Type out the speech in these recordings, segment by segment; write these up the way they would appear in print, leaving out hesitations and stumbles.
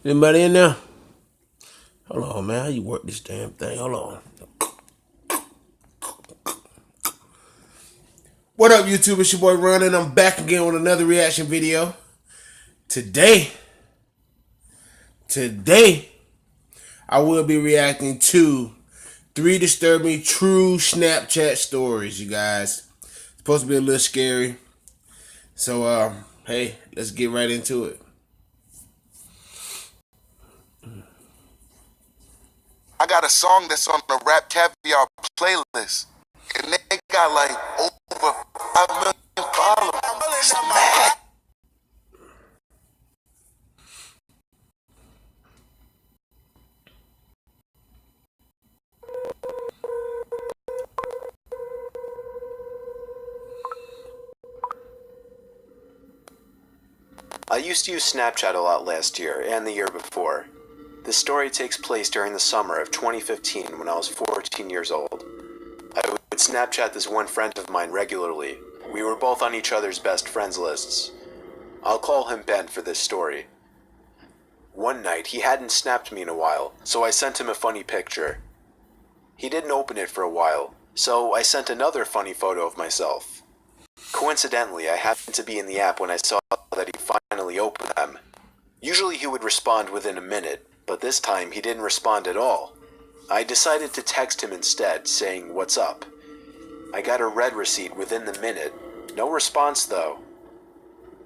Anybody in there? Hold on, man. How you work this damn thing? Hold on. What up, YouTube? It's your boy Ron, and I'm back again with another reaction video. Today, I will be reacting to 3 disturbing true Snapchat stories, you guys. It's supposed to be a little scary. So, hey, let's get right into it. I got a song that's on the Rap Caviar playlist, and they got like over 5 million followers. Smack. I used to use Snapchat a lot last year and the year before. This story takes place during the summer of 2015 when I was 14 years old. I would Snapchat this one friend of mine regularly. We were both on each other's best friends lists. I'll call him Ben for this story. One night, he hadn't snapped me in a while, so I sent him a funny picture. He didn't open it for a while, so I sent another funny photo of myself. Coincidentally, I happened to be in the app when I saw that he finally opened them. Usually he would respond within a minute, but this time he didn't respond at all. I decided to text him instead, saying, "What's up?" I got a read receipt within the minute. No response though.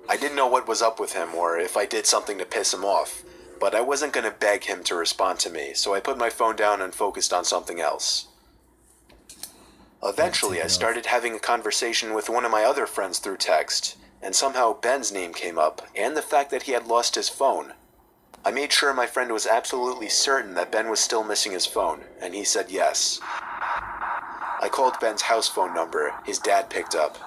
I didn't know what was up with him or if I did something to piss him off, but I wasn't going to beg him to respond to me, so I put my phone down and focused on something else. Eventually, I started having a conversation with one of my other friends through text, and somehow Ben's name came up, and the fact that he had lost his phone. I made sure my friend was absolutely certain that Ben was still missing his phone, and he said yes. I called Ben's house phone number. His dad picked up.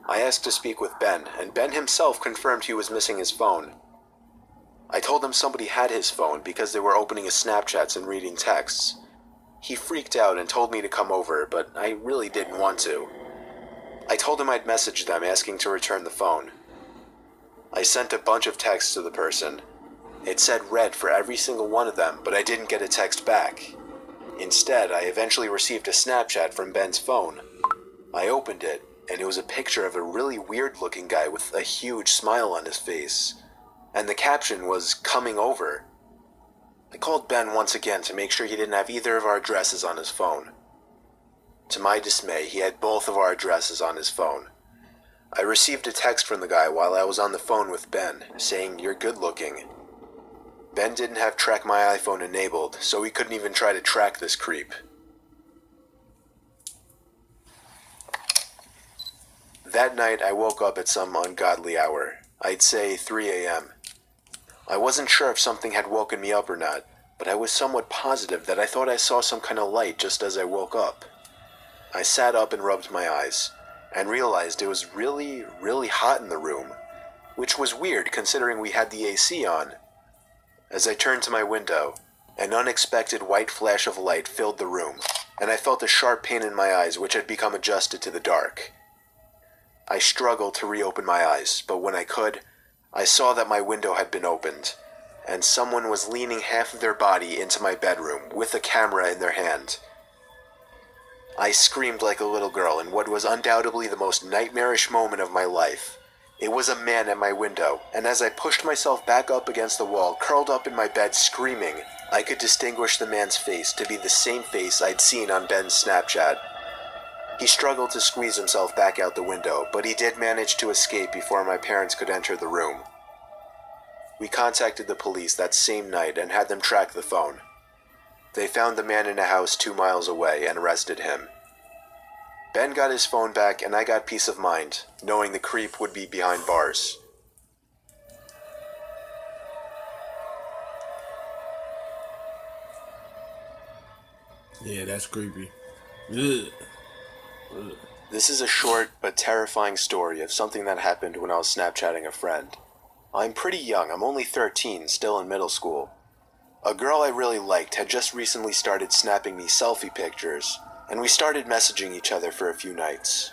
I asked to speak with Ben, and Ben himself confirmed he was missing his phone. I told him somebody had his phone because they were opening his Snapchats and reading texts. He freaked out and told me to come over, but I really didn't want to. I told him I'd message them asking to return the phone. I sent a bunch of texts to the person. It said read for every single one of them, but I didn't get a text back. Instead, I eventually received a Snapchat from Ben's phone. I opened it, and it was a picture of a really weird-looking guy with a huge smile on his face. And the caption was, "Coming over." I called Ben once again to make sure he didn't have either of our addresses on his phone. To my dismay, he had both of our addresses on his phone. I received a text from the guy while I was on the phone with Ben, saying, "You're good looking." Ben didn't have Track My iPhone enabled, so he couldn't even try to track this creep. That night, I woke up at some ungodly hour. I'd say 3 a.m. I wasn't sure if something had woken me up or not, but I was somewhat positive that I thought I saw some kind of light just as I woke up. I sat up and rubbed my eyes, and realized it was really, really hot in the room, which was weird considering we had the AC on. As I turned to my window, an unexpected white flash of light filled the room, and I felt a sharp pain in my eyes which had become adjusted to the dark. I struggled to reopen my eyes, but when I could, I saw that my window had been opened, and someone was leaning half of their body into my bedroom with a camera in their hand. I screamed like a little girl in what was undoubtedly the most nightmarish moment of my life. It was a man at my window, and as I pushed myself back up against the wall, curled up in my bed screaming, I could distinguish the man's face to be the same face I'd seen on Ben's Snapchat. He struggled to squeeze himself back out the window, but he did manage to escape before my parents could enter the room. We contacted the police that same night and had them track the phone. They found the man in a house 2 miles away and arrested him. Ben got his phone back and I got peace of mind, knowing the creep would be behind bars. Yeah, that's creepy. Ugh. This is a short but terrifying story of something that happened when I was Snapchatting a friend. I'm pretty young, I'm only 13, still in middle school. A girl I really liked had just recently started snapping me selfie pictures, and we started messaging each other for a few nights.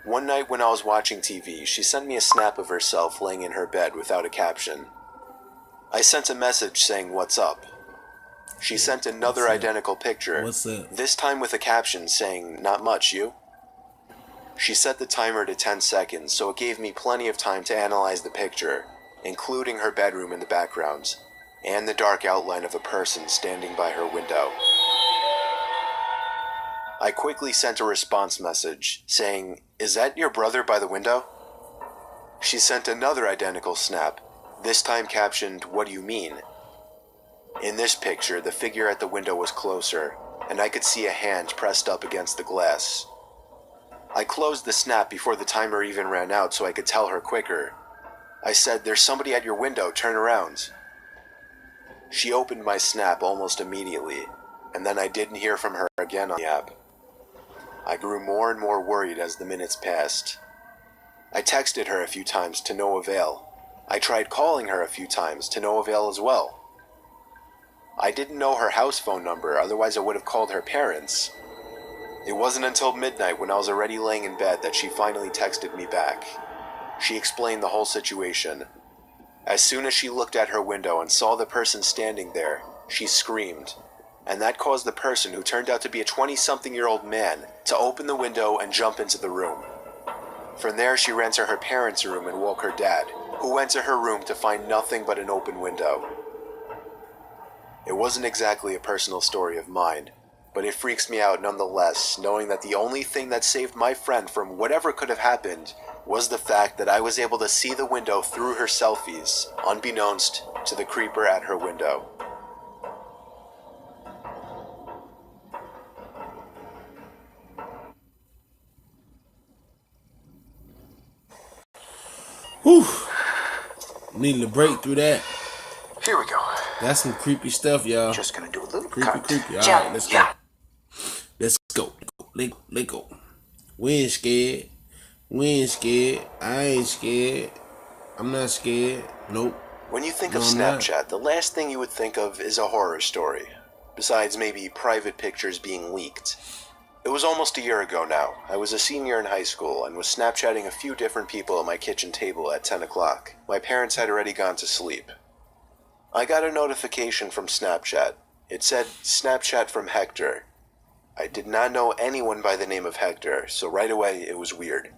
One night when I was watching TV, she sent me a snap of herself laying in her bed without a caption. I sent a message saying what's up. She sent another identical picture, What's up? this time with a caption saying, "Not much, you?" She set the timer to 10 seconds, so it gave me plenty of time to analyze the picture, including her bedroom in the background, and the dark outline of a person standing by her window. I quickly sent a response message saying, "Is that your brother by the window?" She sent another identical snap, this time captioned, "What do you mean?" In this picture, the figure at the window was closer, and I could see a hand pressed up against the glass. I closed the snap before the timer even ran out so I could tell her quicker. I said, "There's somebody at your window, turn around." She opened my snap almost immediately, and then I didn't hear from her again on the app. I grew more and more worried as the minutes passed. I texted her a few times to no avail. I tried calling her a few times to no avail as well. I didn't know her house phone number, otherwise I would have called her parents. It wasn't until midnight when I was already laying in bed that she finally texted me back. She explained the whole situation. As soon as she looked at her window and saw the person standing there, she screamed, and that caused the person, who turned out to be a 20-something-year-old man, to open the window and jump into the room. From there, she ran to her parents' room and woke her dad, who went to her room to find nothing but an open window. It wasn't exactly a personal story of mine, but it freaks me out nonetheless, knowing that the only thing that saved my friend from whatever could have happened was the fact that I was able to see the window through her selfies, unbeknownst to the creeper at her window. Whew. Needing to break through that. Here we go. That's some creepy stuff, y'all. Just gonna do a little Creepy, cut. creepy. All right, let's go. Let's go. Let go. We ain't scared. We ain't scared. I ain't scared. I'm not scared. Nope. When you think No, of I'm not. Snapchat, the last thing you would think of is a horror story, besides maybe private pictures being leaked. It was almost a year ago now. I was a senior in high school and was Snapchatting a few different people at my kitchen table at 10 o'clock. My parents had already gone to sleep. I got a notification from Snapchat. It said, "Snapchat from Hector." I did not know anyone by the name of Hector, so right away it was weird.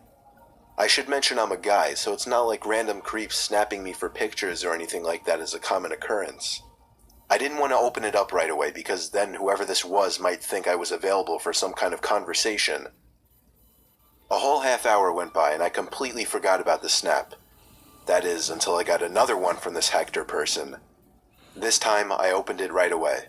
I should mention I'm a guy, so it's not like random creeps snapping me for pictures or anything like that is a common occurrence. I didn't want to open it up right away because then whoever this was might think I was available for some kind of conversation. A whole half hour went by and I completely forgot about the snap. That is, until I got another one from this Hector person. This time I opened it right away.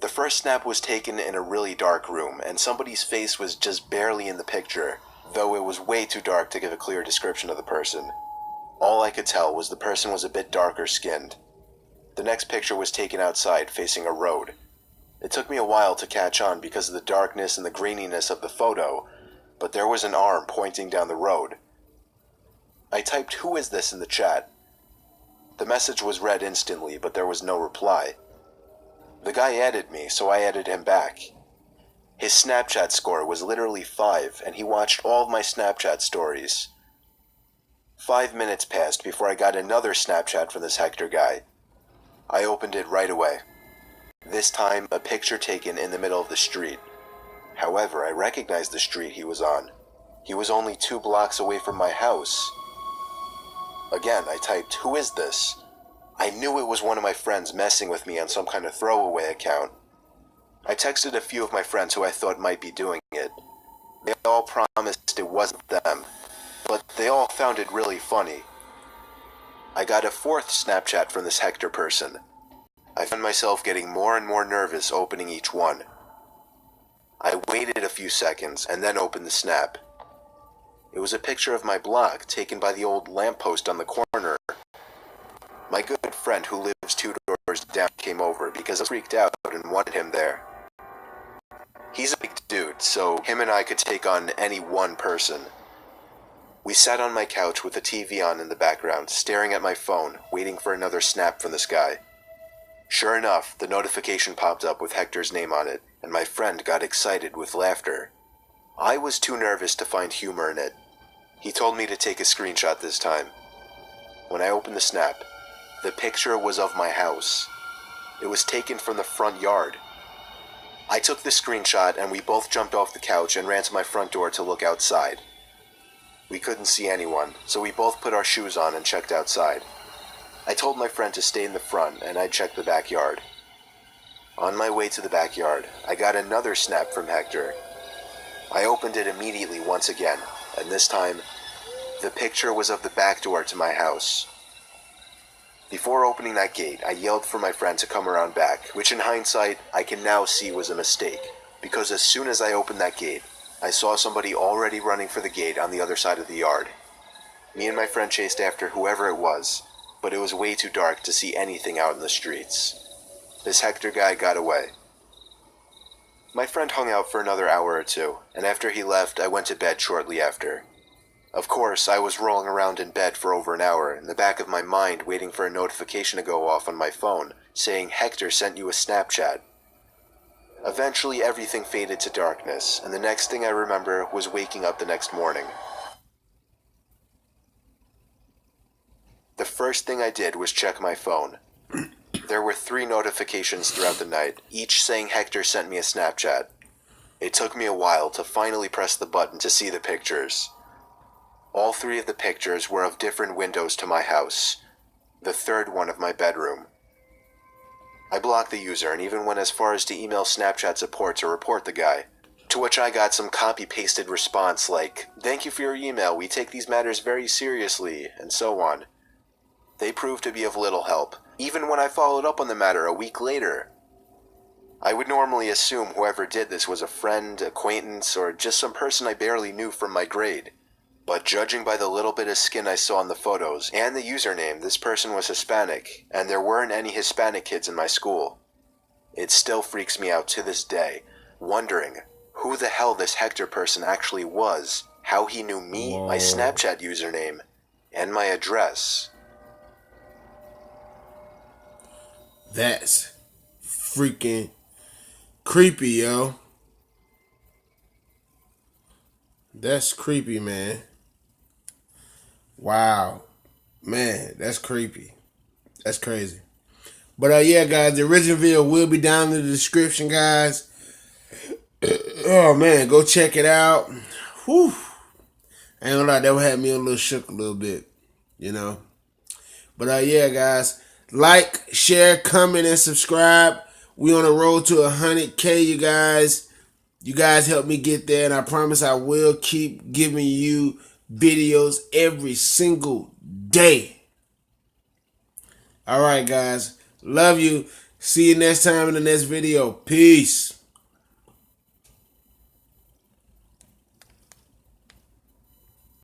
The first snap was taken in a really dark room, and somebody's face was just barely in the picture, though it was way too dark to give a clear description of the person. All I could tell was the person was a bit darker skinned. The next picture was taken outside, facing a road. It took me a while to catch on because of the darkness and the graininess of the photo, but there was an arm pointing down the road. I typed "Who is this?" in the chat. The message was read instantly, but there was no reply. The guy added me, so I added him back. His Snapchat score was literally 5, and he watched all of my Snapchat stories. 5 minutes passed before I got another Snapchat from this Hector guy. I opened it right away. This time, a picture taken in the middle of the street. However, I recognized the street he was on. He was only 2 blocks away from my house. Again, I typed, "Who is this?" I knew it was one of my friends messing with me on some kind of throwaway account. I texted a few of my friends who I thought might be doing it. They all promised it wasn't them, but they all found it really funny. I got a 4th Snapchat from this Hector person. I found myself getting more and more nervous opening each one. I waited a few seconds and then opened the snap. It was a picture of my block taken by the old lamppost on the corner. My good friend who lives 2 doors down came over because I freaked out and wanted him there. He's a big dude, so him and I could take on any one person. We sat on my couch with the TV on in the background, staring at my phone, waiting for another snap from this guy. Sure enough, the notification popped up with Hector's name on it, and my friend got excited with laughter. I was too nervous to find humor in it. He told me to take a screenshot this time. When I opened the snap, The picture was of my house. It was taken from the front yard. I took the screenshot and we both jumped off the couch and ran to my front door to look outside. We couldn't see anyone, so we both put our shoes on and checked outside. I told my friend to stay in the front and I'd check the backyard. On my way to the backyard, I got another snap from Hector. I opened it immediately once again, and this time, the picture was of the back door to my house. Before opening that gate, I yelled for my friend to come around back, which in hindsight, I can now see was a mistake, because as soon as I opened that gate, I saw somebody already running for the gate on the other side of the yard. Me and my friend chased after whoever it was, but it was way too dark to see anything out in the streets. This Hector guy got away. My friend hung out for another hour or two, and after he left, I went to bed shortly after. Of course, I was rolling around in bed for over an hour, in the back of my mind waiting for a notification to go off on my phone, saying Hector sent you a Snapchat. Eventually, everything faded to darkness, and the next thing I remember was waking up the next morning. The first thing I did was check my phone. There were 3 notifications throughout the night, each saying Hector sent me a Snapchat. It took me a while to finally press the button to see the pictures. All 3 of the pictures were of different windows to my house, the third one of my bedroom. I blocked the user and even went as far as to email Snapchat support to report the guy, to which I got some copy-pasted response like, "Thank you for your email, we take these matters very seriously," and so on. They proved to be of little help, even when I followed up on the matter a week later. I would normally assume whoever did this was a friend, acquaintance, or just some person I barely knew from my grade. But judging by the little bit of skin I saw in the photos and the username, this person was Hispanic, and there weren't any Hispanic kids in my school. It still freaks me out to this day, wondering who the hell this Hector person actually was, how he knew me, my Snapchat username, and my address. That's freaking creepy, yo. That's creepy, man. Wow. Man, that's creepy. That's crazy. But yeah, guys, the original video will be down in the description, guys. Oh, man, go check it out. Whew. I ain't gonna lie, that would have me a little shook a little bit, you know. But yeah, guys, like, share, comment, and subscribe. We on the road to 100K, you guys. You guys help me get there, and I promise I will keep giving you videos every single day. All right, guys. Love you. See you next time in the next video. Peace.